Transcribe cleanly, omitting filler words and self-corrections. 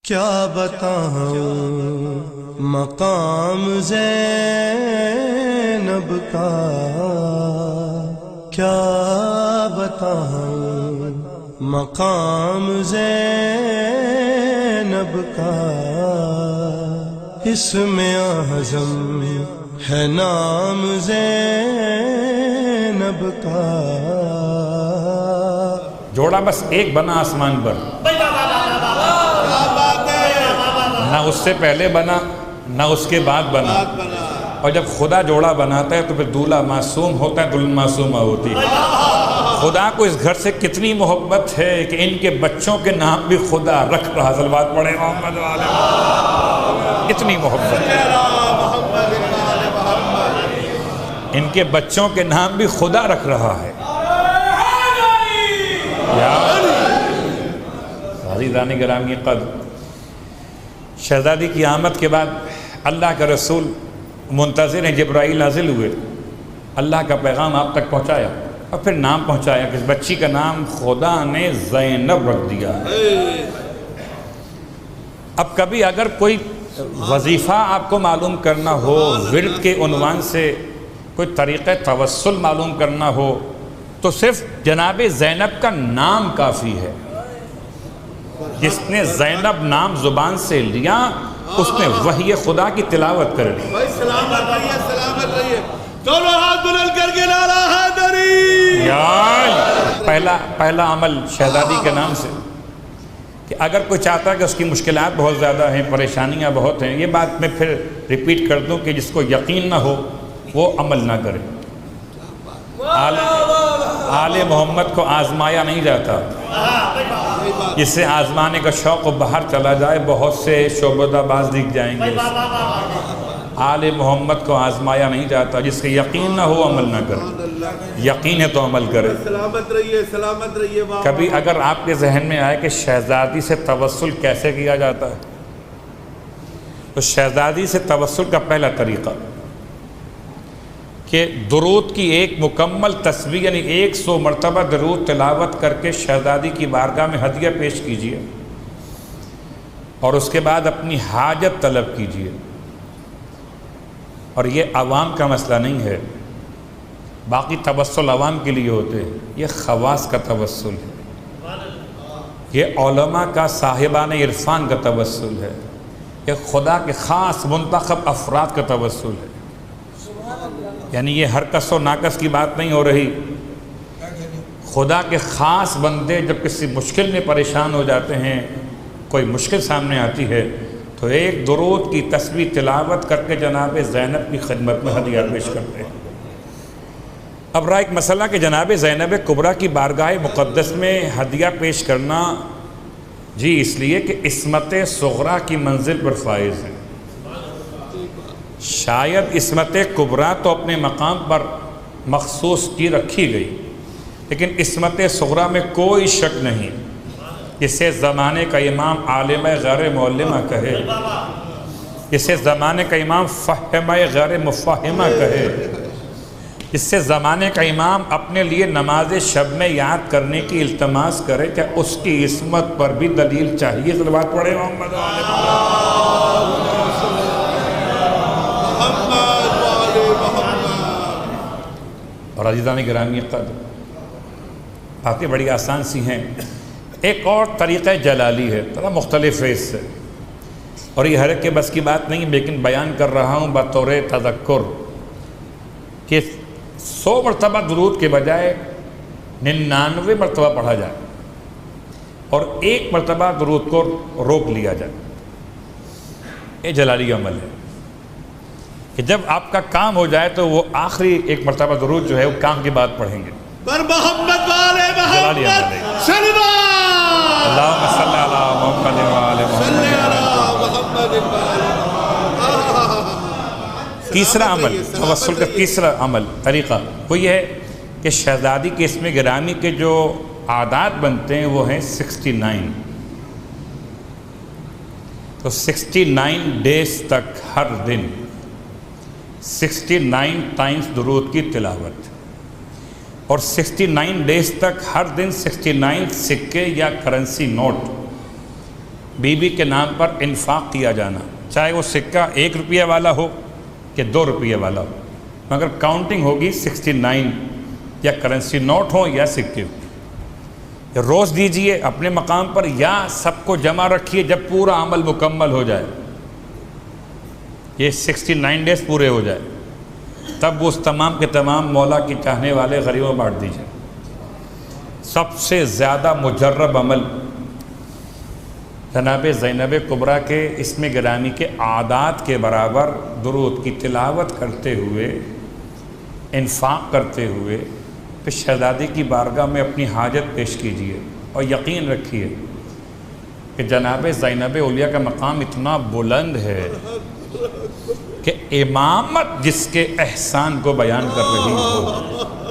کیا بتاؤں مقام زینب کا، کیا بتاؤں مقام زینب کا، اس میں اعظم ہے نام زینب کا۔ جوڑا بس ایک بنا آسمان پر، نہ اس سے پہلے بنا نہ اس کے بعد بنا، اور جب خدا جوڑا بناتا ہے تو پھر دولہا معصوم ہوتا ہے، دلہن معصومہ ہوتی ہے۔ خدا کو اس گھر سے کتنی محبت ہے کہ ان کے بچوں کے نام بھی خدا رکھ رہا۔ صلوات پڑھے محمد والے، اتنی محبت ہے، ان کے بچوں کے نام بھی خدا رکھ رہا ہے۔ عزیزان گرامی قدر، شہزادی کی آمد کے بعد اللہ کا رسول منتظر ہیں، جبرائیل نازل ہوئے، اللہ کا پیغام آپ تک پہنچایا اور پھر نام پہنچایا کہ اس بچی کا نام خدا نے زینب رکھ دیا۔ اب کبھی اگر کوئی وظیفہ آپ کو معلوم کرنا ہو، ورد کے عنوان سے کوئی طریقہ توسل معلوم کرنا ہو، تو صرف جناب زینب کا نام کافی ہے۔ جس نے زینب نام زبان سے لیا اس نے وحی خدا کی تلاوت کر لی۔ سلامت رہیے، سلامت رہیے، دونوں ہاتھ بلند کر کے نعرہ حیدری۔ پہلا عمل شہزادی کے نام سے کہ اگر کوئی چاہتا ہے کہ اس کی مشکلات بہت زیادہ ہیں، پریشانیاں بہت ہیں، یہ بات میں پھر ریپیٹ کر دوں کہ جس کو یقین نہ ہو وہ عمل نہ کرے۔ آل محمد کو آزمایا نہیں جاتا، جس سے آزمانے کا شوق و باہر چلا جائے بہت سے شعبدہ باز دکھ جائیں گے۔ آل محمد کو آزمایا نہیں جاتا، جس کے یقین نہ ہو عمل نہ کرے، یقین ہے تو عمل کرے۔ سلامت رہیے، سلامت رہیے۔ کبھی اگر آپ کے ذہن میں آئے کہ شہزادی سے توسل کیسے کیا جاتا ہے، تو شہزادی سے توسل کا پہلا طریقہ کہ درود کی ایک مکمل تسبیح یعنی 100 مرتبہ درود تلاوت کر کے شہزادی کی بارگاہ میں ہدیہ پیش کیجیے اور اس کے بعد اپنی حاجت طلب کیجیے۔ اور یہ عوام کا مسئلہ نہیں ہے، باقی توسل عوام کے لیے ہوتے ہیں، یہ خواص کا توسل ہے، یہ علماء کا، صاحبان عرفان کا توسل ہے، یہ خدا کے خاص منتخب افراد کا توسل ہے۔ یعنی یہ ہر کس و ناکس کی بات نہیں ہو رہی، خدا کے خاص بندے جب کسی مشکل میں پریشان ہو جاتے ہیں، کوئی مشکل سامنے آتی ہے، تو ایک درود کی تسبیح تلاوت کر کے جناب زینب کی خدمت میں ہدیہ پیش کرتے ہیں۔ اب رہا ایک مسئلہ کہ جناب زینب کبریٰ کی بارگاہ مقدس میں ہدیہ پیش کرنا، جی اس لیے کہ عصمت صغریٰ کی منزل پر فائز ہے۔ شاید عصمت کبریٰ تو اپنے مقام پر مخصوص کی رکھی گئی، لیکن عصمت صغریٰ میں کوئی شک نہیں، جسے زمانے کا امام عالمہ غیر معلمہ کہے، جسے زمانے کا امام فہمہ غیر مفہمہ کہے، جس سے زمانے کا امام اپنے لیے نماز شب میں یاد کرنے کی التماس کرے، کیا اس کی عصمت پر بھی دلیل چاہیے؟ صلوات پڑھے محمد والے اور عزیزان گرامی قدر، باتیں بڑی آسان سی ہیں۔ ایک اور طریقہ جلالی ہے، تھوڑا مختلف ہے اس سے، اور یہ ہر ایک کے بس کی بات نہیں، لیکن بیان کر رہا ہوں بطور تذکر کہ 100 مرتبہ درود کے بجائے 99 مرتبہ پڑھا جائے اور 1 مرتبہ درود کو روک لیا جائے۔ یہ جلالی عمل ہے کہ جب آپ کا کام ہو جائے تو وہ آخری 1 مرتبہ درود جو ہے وہ کام کے بعد پڑھیں گے۔ پر محمد والے جلالی محمد عمل ہے۔ صلوات، اللہم صلی علی محمد وعلی صلی علی محمد۔ محمد۔ تیسرا عمل، توسل کا تیسرا عمل طریقہ وہ یہ ہے کہ شہزادی کے اسم گرامی کے جو عادات بنتے ہیں وہ ہیں 69۔ تو 69 ڈیز تک ہر دن 69 ٹائمز درود کی تلاوت، اور 69 ڈیز تک ہر دن 69 سکے یا کرنسی نوٹ بیوی کے نام پر انفاق کیا جانا، چاہے وہ سکہ 1 روپیہ والا ہو کہ 2 روپیہ والا ہو، مگر کاؤنٹنگ ہوگی 69، یا کرنسی نوٹ ہو یا سکے ہو۔ روز دیجئے اپنے مقام پر، یا سب کو جمع رکھیے جب پورا عمل مکمل ہو جائے، یہ 69 ڈیز پورے ہو جائے، تب وہ اس تمام کے تمام مولا کی چاہنے والے غریبوں بانٹ دیجئے۔ سب سے زیادہ مجرب عمل جناب زینب کبریٰ کے اسم گرامی کے اعداد کے برابر درود کی تلاوت کرتے ہوئے، انفاق کرتے ہوئے پھر شہزادی کی بارگاہ میں اپنی حاجت پیش کیجیے، اور یقین رکھیے کہ جناب زینب اولیاء کا مقام اتنا بلند ہے کہ امامت جس کے احسان کو بیان کر رہی ہو